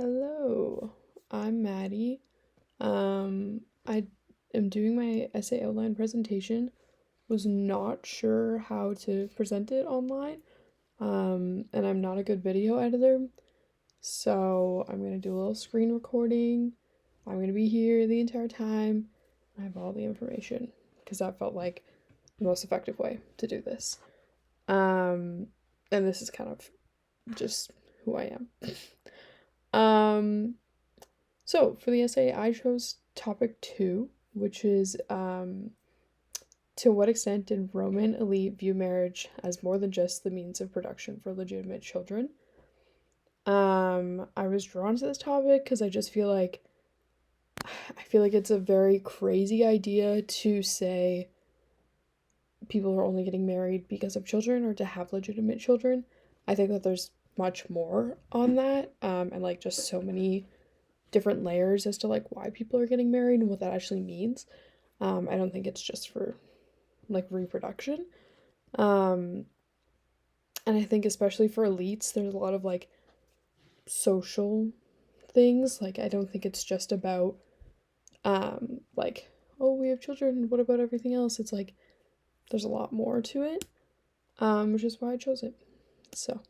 Hello, I'm Maddie. I am doing my essay outline presentation. Was not sure how to present it online. And I'm not a good video editor, so I'm gonna do a little screen recording. I'm gonna be here the entire time. I have all the information because that felt like the most effective way to do this. Um, and this is kind of just who I am. Um, So for the essay, I chose topic two, which is to what extent did Roman elite view marriage as more than just the means of production for legitimate children? I was drawn to this topic because I feel like it's a very crazy idea to say people are only getting married because of children or to have legitimate children. I think that there's much more on that, and like just so many different layers as to like why people are getting married and what that actually means. I don't think it's just for like reproduction. Um, and I think especially for elites, there's a lot of like social things. Like I don't think it's just about like, oh, we have children, what about everything else? It's like there's a lot more to it. Which is why I chose it. So,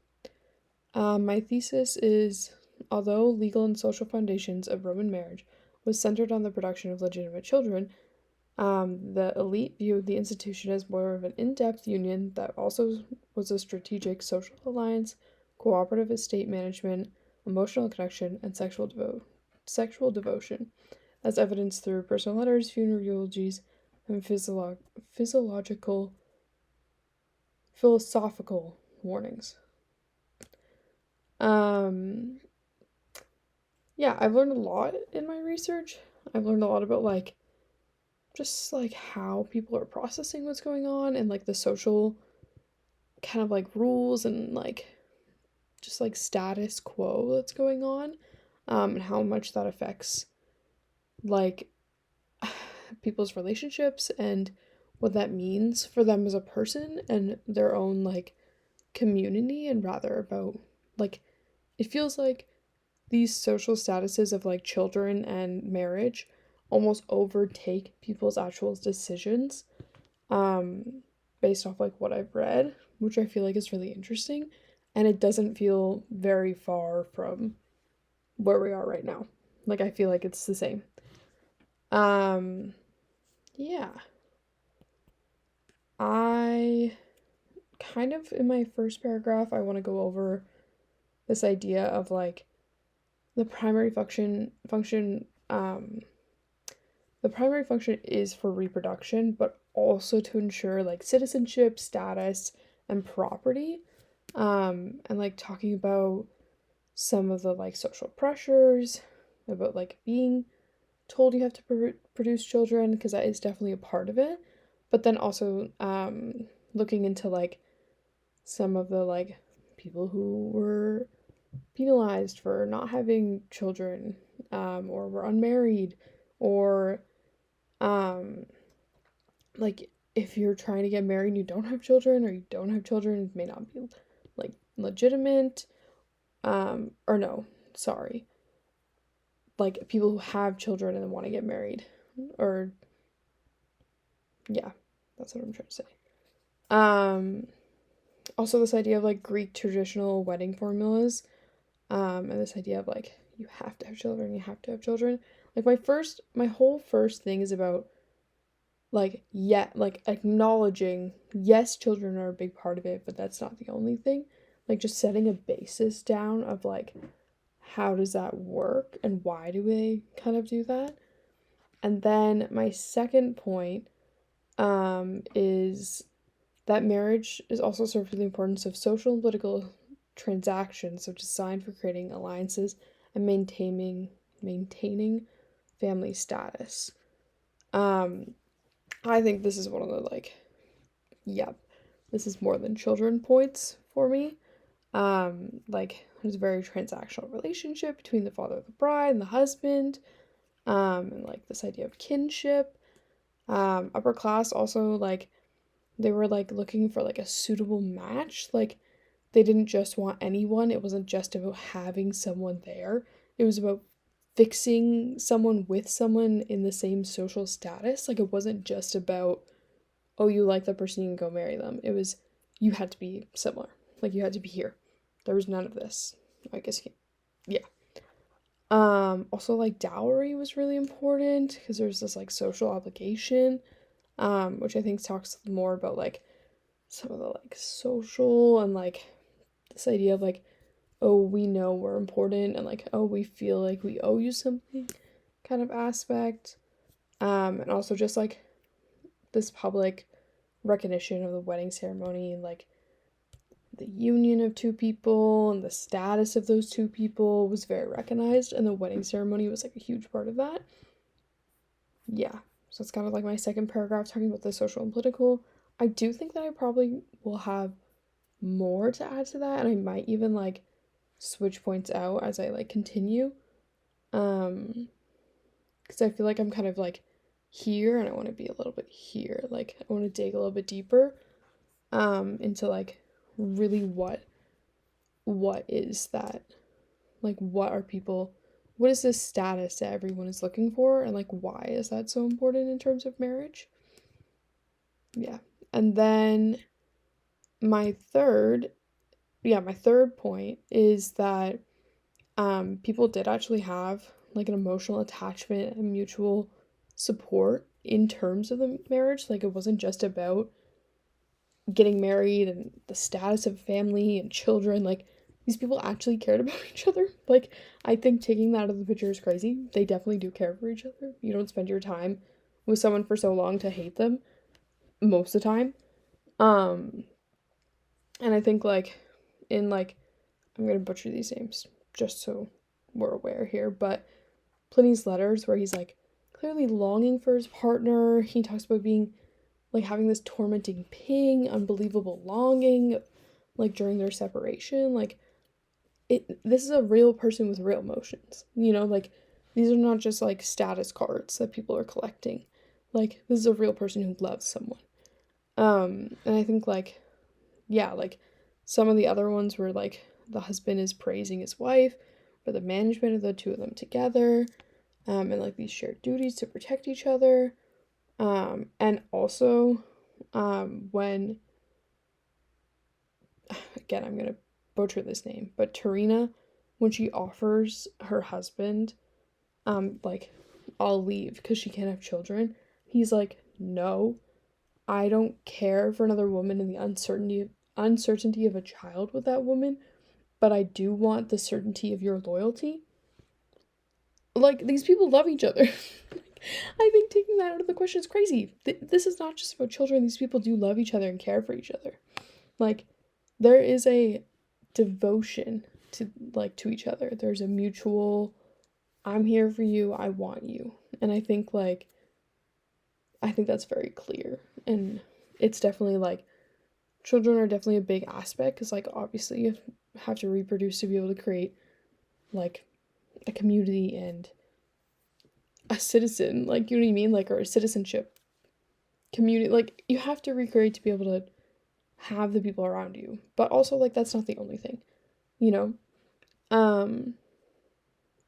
my thesis is although legal and social foundations of Roman marriage was centered on the production of legitimate children, the elite viewed the institution as more of an in depth union that also was a strategic social alliance, cooperative estate management, emotional connection, and sexual devotion, as evidenced through personal letters, funeral eulogies, and physiological, philosophical warnings. Um, yeah, I've learned a lot in my research. I've learned a lot about like just like how people are processing what's going on and like the social kind of like rules and like just like status quo that's going on, and how much that affects like people's relationships and what that means for them as a person and their own like community, and rather about like it feels like these social statuses of like children and marriage almost overtake people's actual decisions, um, based off like what I've read, which I feel like is really interesting. And it doesn't feel very far from where we are right now. Like I feel like it's the same. Um, yeah. I kind of in my first paragraph I want to go over this idea of like the primary the primary function is for reproduction, but also to ensure like citizenship, status, and property. And like talking about some of the like social pressures about like being told you have to produce children, because that is definitely a part of it. But then also looking into like some of the like people who were penalized for not having children, or were unmarried, or um, like if you're trying to get married and you don't have children, or you don't have children, it may not be like legitimate. Or no, sorry, like people who have children and want to get married, or yeah, that's what I'm trying to say. Um, Also this idea of like Greek traditional wedding formulas, and this idea of like you have to have children, you have to have children. Like my whole first thing is about like yeah, like acknowledging yes, children are a big part of it, but that's not the only thing. Like just setting a basis down of like how does that work and why do they kind of do that? And then my second point is that marriage is also served with the importance of social and political transactions, so designed for creating alliances and maintaining family status. Um, I think this is one of the like, yep, this is more than children points for me. Like there's a very transactional relationship between the father of the bride and the husband, and like this idea of kinship. Upper class also like they were like looking for like a suitable match. Like they didn't just want anyone. It wasn't just about having someone there. it was about fixing someone with someone in the same social status. Like, it wasn't just about, oh, you like that person, you can go marry them. It was, you had to be similar. Like, you had to be here. There was none of this. I guess, yeah. Also, like, dowry was really important because there's this, like, social obligation, which I think talks more about, like, some of the, like, social and, like, this idea of, like, oh, we know we're important and, like, oh, we feel like we owe you something kind of aspect. And also just, like, this public recognition of the wedding ceremony and, like, the union of two people and the status of those two people was very recognized, and the wedding ceremony was, like, a huge part of that. Yeah, so it's kind of like my second paragraph talking about the social and political. I do think that I probably will have more to add to that, and I might even, like, switch points out as I, like, continue. Because I feel like I'm kind of, like, here, and I want to be a little bit here. Like, I want to dig a little bit deeper, into, like, really what is that, like, what is this status that everyone is looking for, and, like, why is that so important in terms of marriage? Yeah. And then my third point is that people did actually have, like, an emotional attachment and mutual support in terms of the marriage. Like, it wasn't just about getting married and the status of family and children. Like, these people actually cared about each other. Like, I think taking that out of the picture is crazy. They definitely do care for each other. You don't spend your time with someone for so long to hate them most of the time. Um, and I think, like, in, like, I'm gonna butcher these names just so we're aware here, but Pliny's letters, where he's, like, clearly longing for his partner. He talks about being, like, having this tormenting ping, unbelievable longing, like, during their separation. Like, this is a real person with real emotions, you know? Like, these are not just, like, status cards that people are collecting. Like, this is a real person who loves someone. And I think, like, yeah, like, some of the other ones were, like, the husband is praising his wife for the management of the two of them together, and, like, these shared duties to protect each other. And also, when, again, I'm gonna butcher this name, but Tarina, when she offers her husband, like, I'll leave because she can't have children, he's like, no, I don't care for another woman and the uncertainty of a child with that woman, but I do want the certainty of your loyalty. Like, these people love each other. I think taking that out of the question is crazy. This is not just about children. These people do love each other and care for each other. Like, there is a devotion to, like, to each other. There's a mutual, I'm here for you, I want you. And I think, like, I think that's very clear. And it's definitely, like, children are definitely a big aspect because, like, obviously you have to reproduce to be able to create, like, a community and a citizen, like, you know what I mean? Like, or a citizenship community. Like, you have to recreate to be able to have the people around you. But also, like, that's not the only thing, you know?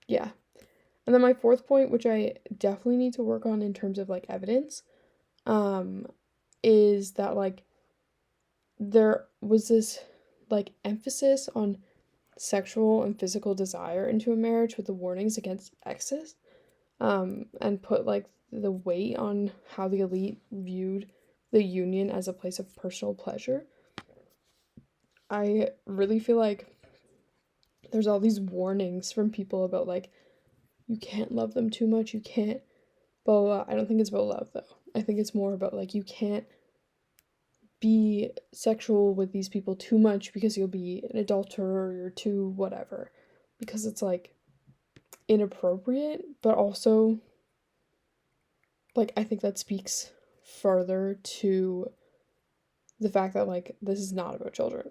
Yeah. And then my fourth point, which I definitely need to work on in terms of, like, evidence, um, is that, like, there was this, like, emphasis on sexual and physical desire into a marriage with the warnings against excess, and put, like, the weight on how the elite viewed the union as a place of personal pleasure. I really feel like there's all these warnings from people about, like, you can't love them too much, you can't, blah, blah, blah. I don't think it's about love, though. I think it's more about, like, you can't be sexual with these people too much because you'll be an adulterer or you're too whatever. Because it's, like, inappropriate, but also, like, I think that speaks further to the fact that, like, this is not about children.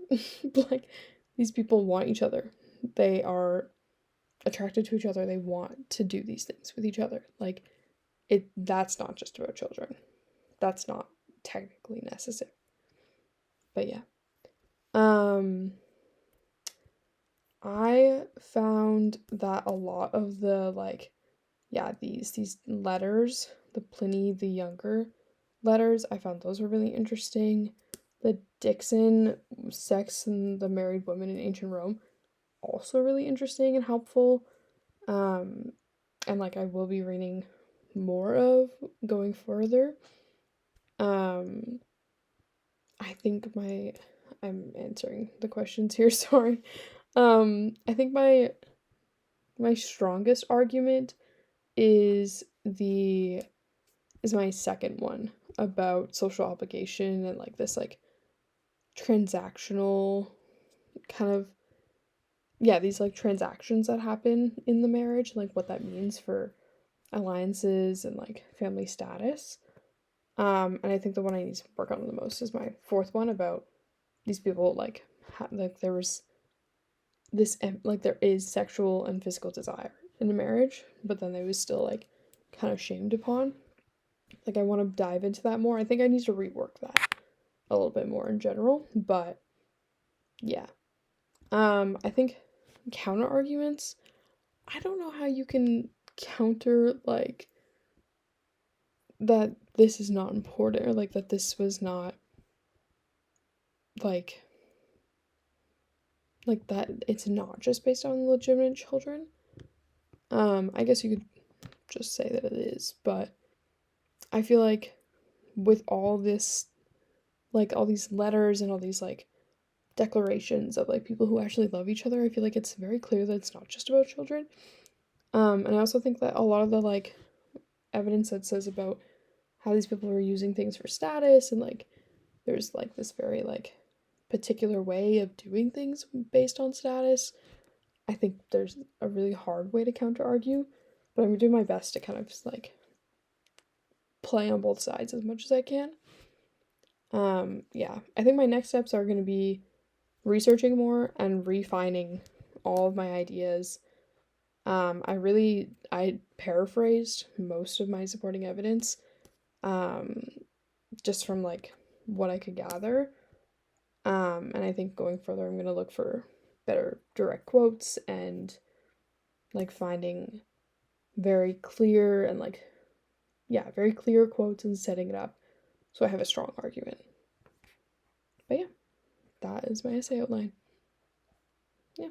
Like, these people want each other. They are attracted to each other. They want to do these things with each other. Like, that's not just about children. That's not technically necessary. But yeah. I found that a lot of the like, yeah, these letters, the Pliny the Younger letters, I found those were really interesting. The Dixon sex and the married women in ancient Rome, also really interesting and helpful. Um, and like I will be reading more of going further. Um, I think I'm answering the questions here, sorry. I think my strongest argument is the is my second one about social obligation and like this like transactional kind of, yeah, these like transactions that happen in the marriage, like what that means for alliances and like family status. And I think the one I need to work on the most is my fourth one about these people like like there was this like there is sexual and physical desire in a marriage, but then they was still like kind of shamed upon. Like I want to dive into that more. I think I need to rework that a little bit more in general, but yeah. I think counter arguments, I don't know how you can counter like that this is not important or like that this was not like that it's not just based on legitimate children. I guess you could just say that it is, but I feel like with all this like all these letters and all these like declarations of like people who actually love each other, I feel like it's very clear that it's not just about children. And I also think that a lot of the like evidence that says about how these people are using things for status and like there's like this very like particular way of doing things based on status. I think there's a really hard way to counter argue, but I'm gonna do my best to kind of just like play on both sides as much as I can. Yeah, I think my next steps are gonna be researching more and refining all of my ideas. I paraphrased most of my supporting evidence, um, just from like what I could gather. And I think going further, I'm gonna look for better direct quotes and like finding very clear and like, yeah, very clear quotes and setting it up so I have a strong argument. But yeah, that is my essay outline. Yeah.